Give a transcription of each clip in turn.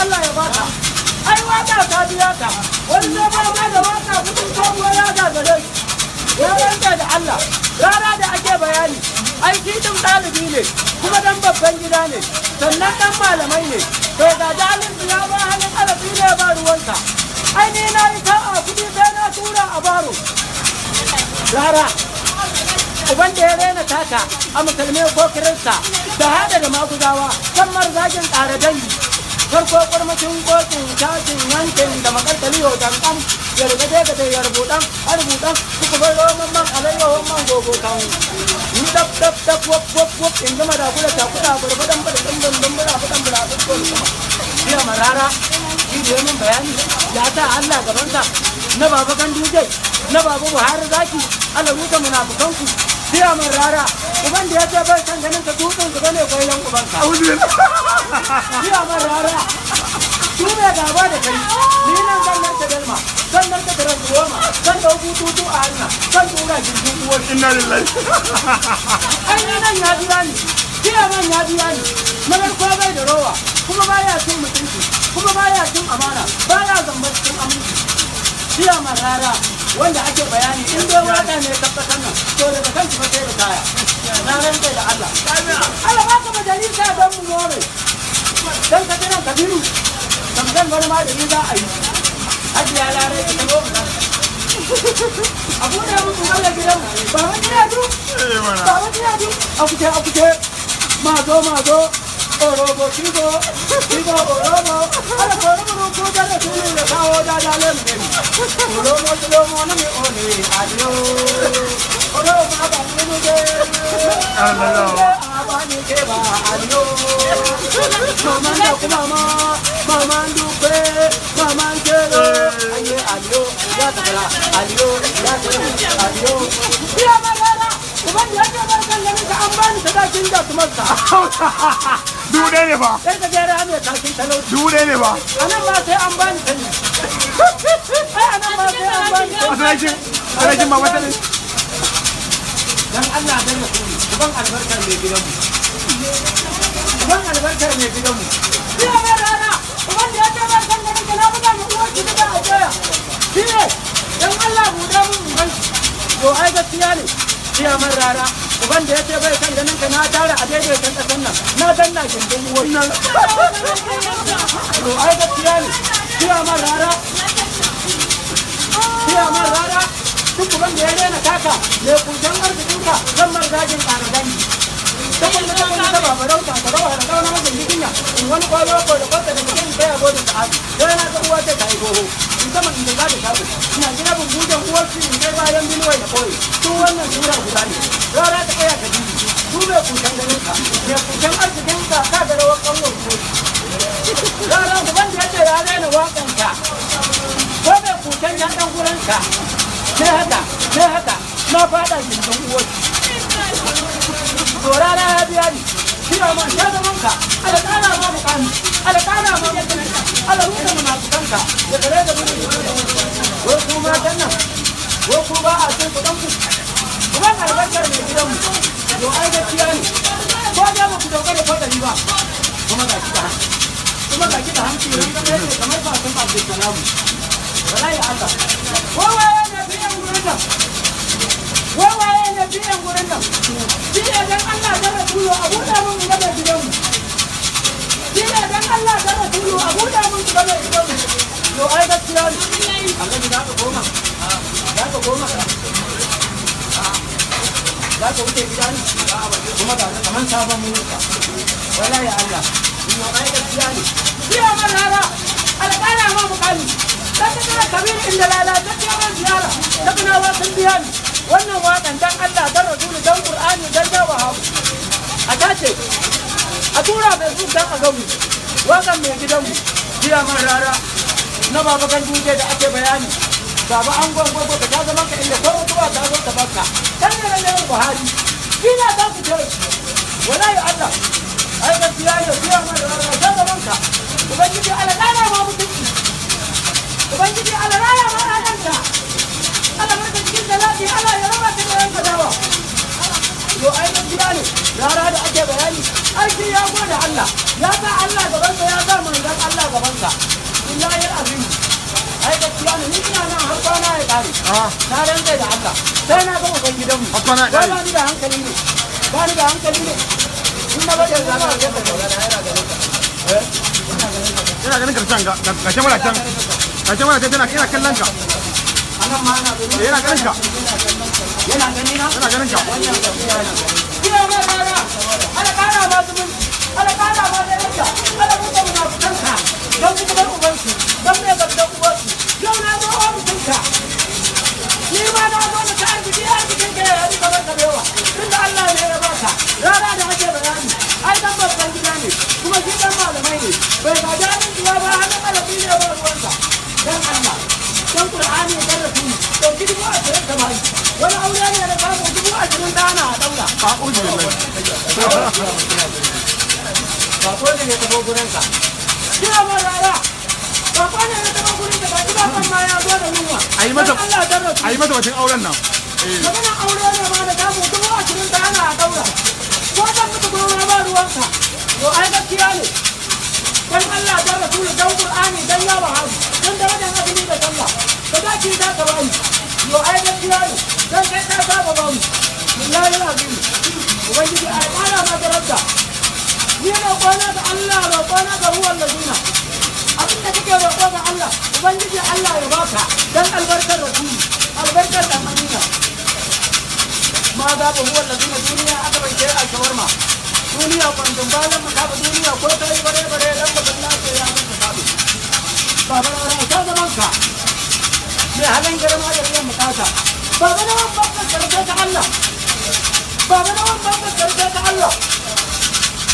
Allah ya baka ai waka ta biya ka wani zai ba da waka kudin kowa ya gagare ya ranta da Allah rana da ake bayani ai shi din ɗalibi ne kuma dan babban gida ne sannan dan malamai ne to ga dalin ya ba halin alafi ne ba ruwanka ai ni na yi sa'a kudi sai na tura a baro rara uban da ya rena taka a musulmi ko kirista da hada da maguzawa kan marzagin ƙara dangi farko kwarmacin kotun tashin yankin da makalkali hoton kan ya riga daga da ya rubutan a rubutan suka bar roman man alayyahon man gogo kan ni dab wop in gama da kula ta kuda barbadan barbadan bambara badan bara kuma biya marara shi da yamin bayani ya ta Allah gabansa na baba Ganduje na baba Buhari zaki Allah ruka munafukanku biya marara uban da ya ce bai san ganin ka dutsen su bane koyan ubanka biya marara su ne gaba da kai ni nan zan narka dalma zan narka tarantuwama zan dau bututu a hannu zan tura jirgin uwar inna lillahi ai nan ya biya ni biya man ya biya ni na farko bai da rowa kuma baya cin mutunci kuma baya cin amana baya zambar cikin aminci biya marara wanda ake bayani in dai waka ne tabbatar nan to daga kanki fa sai da kaya na rantsa da Allah Allah baka majalisa don mu more dan ka tana kabiru kamar wani ma da ni za a yi haji ya lare ka tabo abu da mu Allah gidan ba wani ya du ba wani ya du akute mazo orobo kigo orobo ala orobo ko da da tuni da kawo da dale mu orobo na me one adio orobo ba mu de aba ni ke ba adio mama na kuma mama ndupe mama ngelo aye adio ya tala adio ya magana kuma ya ga barkan da ka an bani sadakin da kuma ka dude ne ba sai ka jera ne kalkin talo dude ne ba anan ma sai an bani sani anan ma sai an bani sadakin ma wata ne dan Allah dan rasuli uban albarkar mai gidanmu uban albarkar mai gidanmu ya ga rana uban da ya ce ba san da kana buga mu uwa ki da ajaya shi ne dan Allah buɗe mun uban to ai gaskiya ne iya man rara uban da ya ce bai san ganin ka na tara a daidai kan kasan nan na danna gindin wannan to ai gaskiya ne iya man rara duk uban da ya rena taka ne kujan arzikinka zan marzagin ƙararren saboda da wani taba farauta ta rawa da kawo na mazin jikinya in wani kwalo ko da kwata da mutum sai a godin sa'adu sai na ga uwa ta yi goho in sama in da za ta shago ina gina bumbujan uwar shi in sai bayan binuwai da koyi tun wannan tura guda ne rara ta kaya ka jiji su bai kusan ganin ka ne kusan arzikinka ka ga rawar kallon koyi rara uban da ya ce ya daina waƙanka ko bai kusan yan ɗan gurinka sai haka na fada gindin uwar to rana ya biya ni shi ma sha zamanka ala ƙara ma mukami ala ƙara ma mutunci ala ruka munafukanka da kare da gudu ko ku matan nan ko ku ba a cin kuɗin ku kuma albarkar mai gidanmu to ai gaskiya ne ko da ba ku dauka da kwadari ba kuma ga ki da hanci ne kamar fasin Abdulsalamu wallahi Allah kowa ne biyan gurin nan wawaye ne biyan gurin nan shi ne dan Allah da rasulu a buɗe mun gaba gidanmu shi ne dan Allah da rasulu a buɗe mun gaba gidanmu to ai gaskiya ne Allah ne za ka koma za ka wuce gida ne kuma ga kaman sabon mulka wallahi Allah to ai gaskiya ne biya man rara alƙara ma mukami dan kana kabir inda lalatacce man ziyara da kana wasan biya ne wannan waƙan dan Allah dan Rasulu dan Qur'ani dan jawa hafu a tace a tura mai su dan a gamu waƙan mai gidanmu jiya man rara na baba Ganduje da ake bayani baba an gwangwago ka ta zama ka inda ko mutuwa ta zo ta barka dan ne Buhari kina ta ku ce wallahi Allah ai gaskiya ne jiya man rara ta zaman ka ubangiji Allah kana ma mutunci ubangiji Allah raya ma ranka Allah barka cikin salati Allah ya raba ka da ranka dawa to ai gaskiya ne rara da ake bayani ai ya gode Allah ya sa Allah gaban sa ya sa manzon Allah gaban uwanka wallahi azimi ai gaskiya ne ni ina nan har kwana ya kare na rantsa da Allah sai na ga uban gidanmu ba ni da hankali ne ba ni da hankali ne in na bada zama da yana ganin karshen ga shamara can tana ina kallon ka anan ma ana ganin yana ganin ka yana ganin ka wannan gaskiya ne kira ma rara ala kara ma zumun ala kara ma da yanka ala mutum na kanka don kuma ubansu don me ga da ubansu yau na zo ofishinka ni ma na zo da arzikin ka ya rika maka da yawa tunda Allah ne ya baka rana da ake bayani ai dan babban gida ne kuma shi dan malamai ne bai ga jarin zuwa ba hannun alaƙi ne ba ruwansa dan Allah dan Qur'ani ya karatu dauki 20 ka bai wani aure ne da samu 20 dana a daura a'udhu billahi ba ko ne ta gurin ka kira ma rara ba ko ne ta gurin ka ba kira kan ma ya zo da yunwa ayi mata wacin auren nan magana aure ne ma da samu 20 dana a daura ko dan mutu gurin ba ruwanka to ai gaskiya ne dan Allah da Rasul dan Qur'ani dan ya wahabi dan darajar azumi da sallah ba za ki da ka bani yo ai gaskiya ne dan kai ka saba ba mu wallahi azumi ubangiji ai fara ma daraka ni ne kwana da Allah ba kwana da huwa ladina abin da kake roƙo ga Allah ubangiji Allah ya baka dan albarkar Rasul albarkar da amina ma za ba huwa ladina duniya aka bai kai a shawarma duniya kwandon bayan makaɓa duniya ko ta yi bare-bare ɗan mutum na ce ya mutu kaɓe baba na wani ta zaman ka mai halin girma da biyan bukata baba na wani babban karfe ta Allah baba na wani babban karfe ta Allah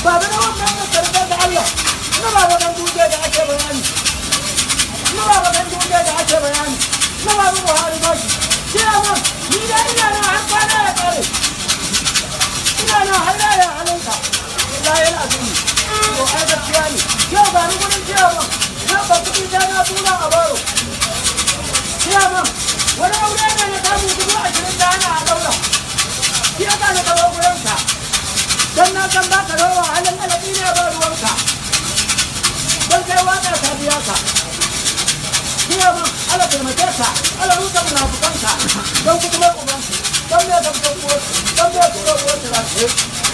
baba na wani babban karfe ta Allah na baba dan duje da ake bayani na baba dan duje da ake bayani na baba Buhari ba shi ciyaman ni da ina na har kwana ya kare ina na har ya halinka wallahi azumi to ai gaskiya ne yau ba ni gurin ciyaman na ba kuɗi ta na tura a baro ciyaman wani aure ne na samu 20 da ana a ɗaura shi ya sa na kawo gurinka don na san ba ka rawa halin alaƙi ne ba ruwanka don kai waka ta biya ka ciyaman ala taimake ka ala rusa munafukanka don kuma ubansu don me ka fito kuwa don me ka fito kuwa